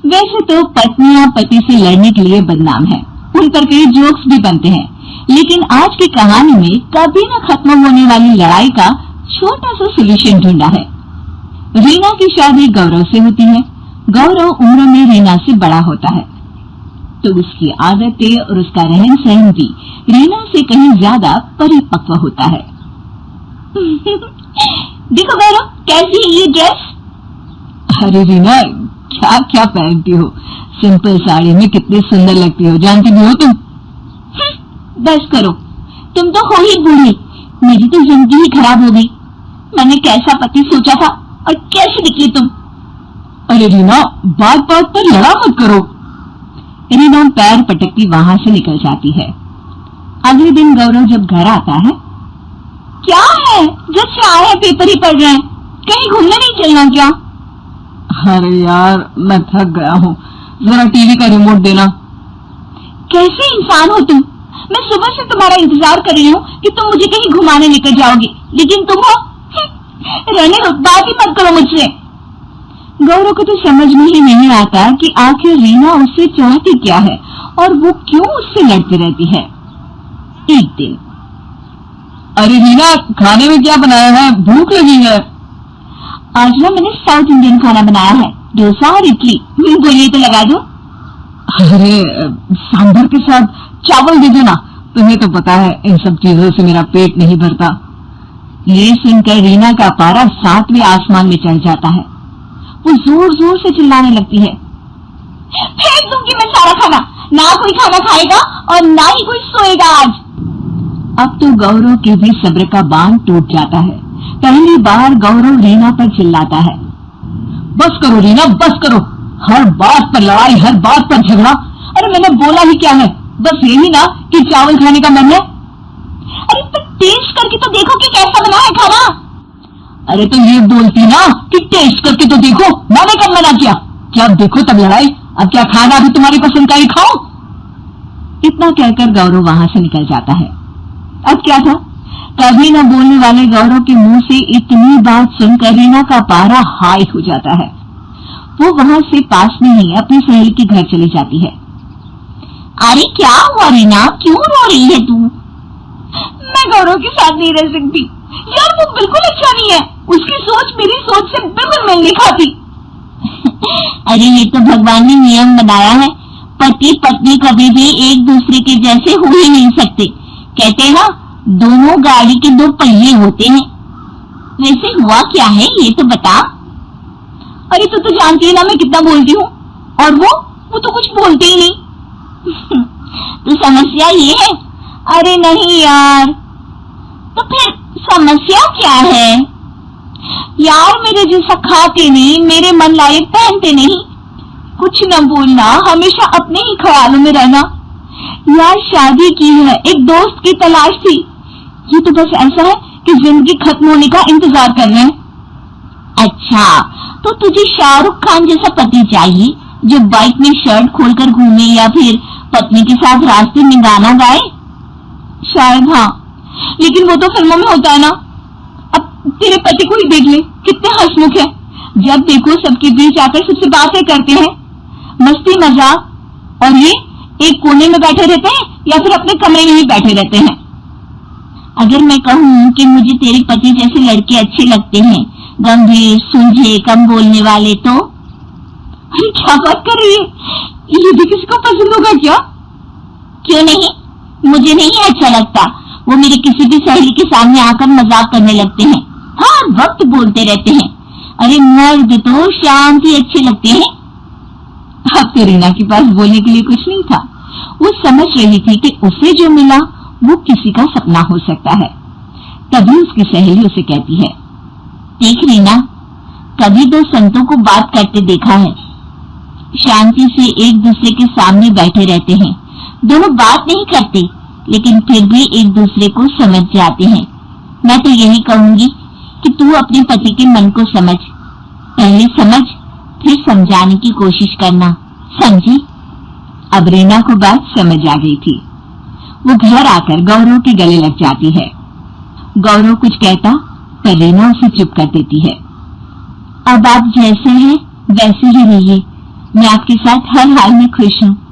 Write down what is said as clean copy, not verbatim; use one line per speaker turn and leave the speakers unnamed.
वैसे तो पत्नियां पति से लड़ने के लिए बदनाम है, उन पर कई जोक्स भी बनते हैं, लेकिन आज की कहानी में कभी न खत्म होने वाली लड़ाई का छोटा सा सोल्यूशन ढूंढा है। रीना की शादी गौरव से होती है। गौरव उम्र में रीना से बड़ा होता है, तो उसकी आदतें और उसका रहन सहन भी रीना से कहीं ज्यादा परिपक्व होता है। देखो गौरव, कैसी है ये ड्रेस?
अरे रीना, क्या क्या पहनती हो? सिंपल साड़ी में कितनी सुंदर लगती हो, जानती भी हो तुम?
बस करो, तुम तो हो ही बूढ़ी, मेरी तो जिंदगी ही खराब हो गई। मैंने कैसा पति सोचा था और कैसी निकली तुम।
अरे रीना, बात बात पर लड़ा मत करो।
रीना पैर पटकती वहां से निकल जाती है। अगले दिन गौरव जब घर आता है, क्या है, जब से आए हैं पेपर ही पढ़ रहे हैं, कहीं घूमने नहीं चलना क्या?
अरे यार, मैं थक गया हूँ, जरा टीवी का रिमोट देना।
कैसे इंसान हो तुम? मैं सुबह से तुम्हारा इंतजार कर रही हूँ कि तुम मुझे कहीं घुमाने लेकर जाओगी, लेकिन तुम हो रहने दो, बात ही मत करो मुझसे। गौरव को तो समझ में ही नहीं आता कि आखिर रीना उससे चाहती क्या है और वो क्यों उससे लड़ती रहती है। एक दिन,
अरे रीना, खाने में क्या बनाया है? भूख लगी है।
आज ना मैंने साउथ इंडियन खाना बनाया है, डोसा और इडली। बोलिए तो लगा दो।
अरे सांभर के साथ चावल दे दो ना, तुम्हें तो पता है इन सब चीजों से मेरा पेट नहीं भरता।
ये सुनकर रीना का पारा 7वें आसमान में चढ़ जाता है। वो जोर जोर से चिल्लाने लगती है, फेंक दूंगी मैं सारा खाना, ना कोई खाना खाएगा और ना ही कोई सोएगा आज। अब तो गौरव के भी सब्र का बांध टूट जाता है। पहली बार गौरव रीना पर चिल्लाता है,
बस करो रीना, बस करो, हर बात पर लड़ाई, हर बात पर झगड़ा।
अरे मैंने बोला ही क्या है,
बस यही ना कि चावल खाने का मन है।
अरे तो टेस्ट करके तो देखो कि कैसा बना है खाना।
अरे तो ये बोलती ना कि टेस्ट करके तो देखो, मैंने कब मना किया? जब देखो तब लड़ाई, अब क्या खाना भी तुम्हारी पसंद का ही खाओ।
इतना कहकर गौरव वहां से निकल जाता है। अब क्या था, कभी न बोलने वाले गौरव के मुंह से इतनी बात सुनकर रीना का पारा हाई हो जाता है। वो वहां से पास में ही अपनी सहेली के घर चली जाती है। अरे क्या हुआ रीना, क्यों रो रही है तू? मैं गौरव के साथ नहीं रह सकती यार, वो बिल्कुल अच्छा नहीं है, उसकी सोच मेरी सोच से बिल्कुल मेल नहीं खाती। अरे ये तो भगवान ने नियम बनाया है, पति पत्नी कभी भी एक दूसरे के जैसे हो ही नहीं सकते। कहते हैं ना, दोनों गाड़ी के दो पहिए होते हैं। वैसे हुआ क्या है ये तो बता। अरे तू तो जानती है ना मैं कितना बोलती हूँ, और वो तो कुछ बोलते ही नहीं। तो समस्या ये है? अरे नहीं यार, तो फिर समस्या क्या है? यार मेरे जैसा खाते नहीं, मेरे मन लायक पहनते नहीं, कुछ न बोलना, हमेशा अपने ही ख्यालों में रहना। यार शादी की है, एक दोस्त की तलाश थी, ये तो बस ऐसा है कि जिंदगी खत्म होने का इंतजार कर रहे हैं। अच्छा, तो तुझे शाहरुख खान जैसा पति चाहिए जो बाइक में शर्ट खोलकर घूमे या फिर पत्नी के साथ रास्ते में गाना गाए? शायद हाँ, लेकिन वो तो फिल्मों में होता है ना। अब तेरे पति को ही देख ले, कितने हंसमुख है, जब देखो सबके बीच आकर सबसे बातें करते हैं, मस्ती मजाक, और ये एक कोने में बैठे रहते हैं या फिर अपने कमरे में ही बैठे रहते हैं। अगर मैं कहूँ कि मुझे तेरे पति जैसे लड़के अच्छे लगते हैं, गंभीर, सुलझे, कम बोलने वाले, तो? अरे क्या बात कर रही है, ये भी किसी को पसंद होगा क्या? क्यों नहीं, मुझे नहीं अच्छा लगता, वो मेरे किसी भी सहेली के सामने आकर मजाक करने लगते हैं, हर वक्त बोलते रहते हैं। अरे मर्द तो शांति अच्छे लगते हैं। अब तो रीना के पास बोलने के लिए कुछ नहीं था, वो समझ रही थी कि उसे जो मिला वो किसी का सपना हो सकता है। तभी उसकी सहेली उसे कहती है, देख रीना, कभी दो संतों को बात करते देखा है, शांति से एक दूसरे के सामने बैठे रहते हैं, दोनों बात नहीं करते लेकिन फिर भी एक दूसरे को समझ जाते हैं। मैं तो यही कहूंगी कि तू अपने पति के मन को समझ, पहले समझ फिर समझाने की कोशिश करना, समझी? अब रीना को बात समझ आ गई थी। वो घर आकर गौरव के गले लग जाती है। गौरव कुछ कहता पर रीना उसे चुप कर देती है। अब आप जैसे हैं वैसे ही रहिए, मैं आपके साथ हर हाल में खुश हूँ।